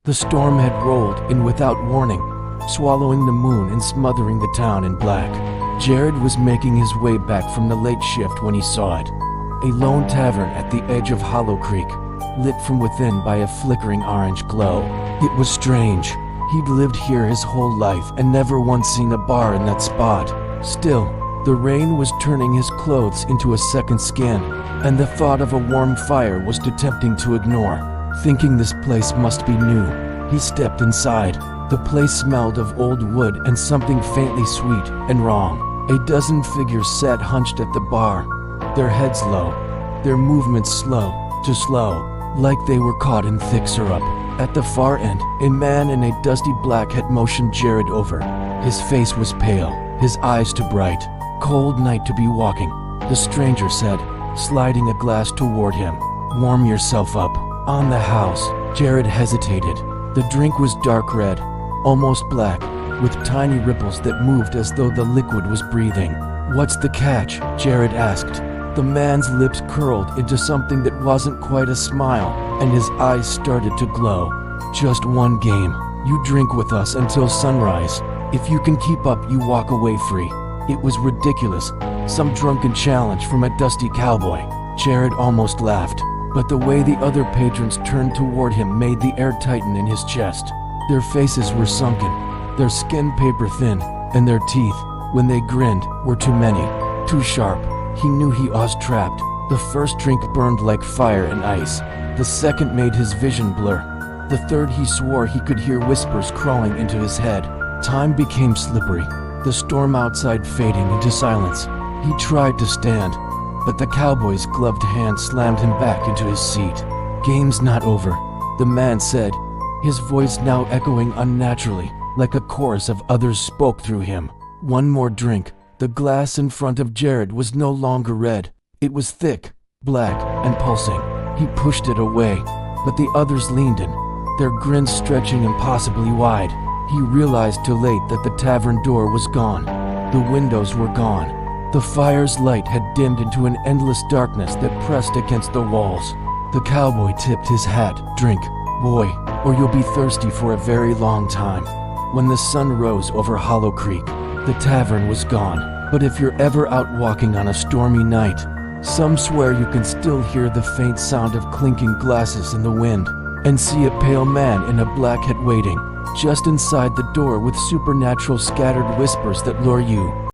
The storm had rolled in without warning, swallowing the moon and smothering the town in black. Jared was making his way back from the late shift when he saw it. A lone tavern at the edge of Hollow Creek, lit from within by a flickering orange glow. It was strange. He'd lived here his whole life and never once seen a bar in that spot. Still, the rain was turning his clothes into a second skin, and the thought of a warm fire was too tempting to ignore. Thinking this place must be new, he stepped inside. The place smelled of old wood and something faintly sweet and wrong. A dozen figures sat hunched at the bar, their heads low, their movements slow, too slow, like they were caught in thick syrup. At the far end, a man in a dusty black had motioned Jared over. His face was pale, his eyes too bright. Cold night to be walking, the stranger said, sliding a glass toward him. Warm yourself up. On the house. Jared hesitated. The drink was dark red, almost black, with tiny ripples that moved as though the liquid was breathing. What's the catch? Jared asked. The man's lips curled into something that wasn't quite a smile, and his eyes started to glow. Just one game. You drink with us until sunrise. If you can keep up, you walk away free. It was ridiculous. Some drunken challenge from a dusty cowboy. Jared almost laughed, but the way the other patrons turned toward him made the air tighten in his chest. Their faces were sunken, their skin paper thin, and their teeth, when they grinned, were too many, too sharp. He knew he was trapped. The first drink burned like fire and ice. The second made his vision blur. The third, he swore he could hear whispers crawling into his head. Time became slippery, the storm outside fading into silence. He tried to stand, but the cowboy's gloved hand slammed him back into his seat. Game's not over, the man said, his voice now echoing unnaturally, like a chorus of others spoke through him. One more drink. The glass in front of Jared was no longer red. It was thick, black, and pulsing. He pushed it away, but the others leaned in, their grins stretching impossibly wide. He realized too late that the tavern door was gone. The windows were gone. The fire's light had dimmed into an endless darkness that pressed against the walls. The cowboy tipped his hat. Drink, boy, or you'll be thirsty for a very long time. When the sun rose over Hollow Creek, the tavern was gone. But if you're ever out walking on a stormy night, some swear you can still hear the faint sound of clinking glasses in the wind, and see a pale man in a black hat waiting just inside the door with supernatural scattered whispers that lure you.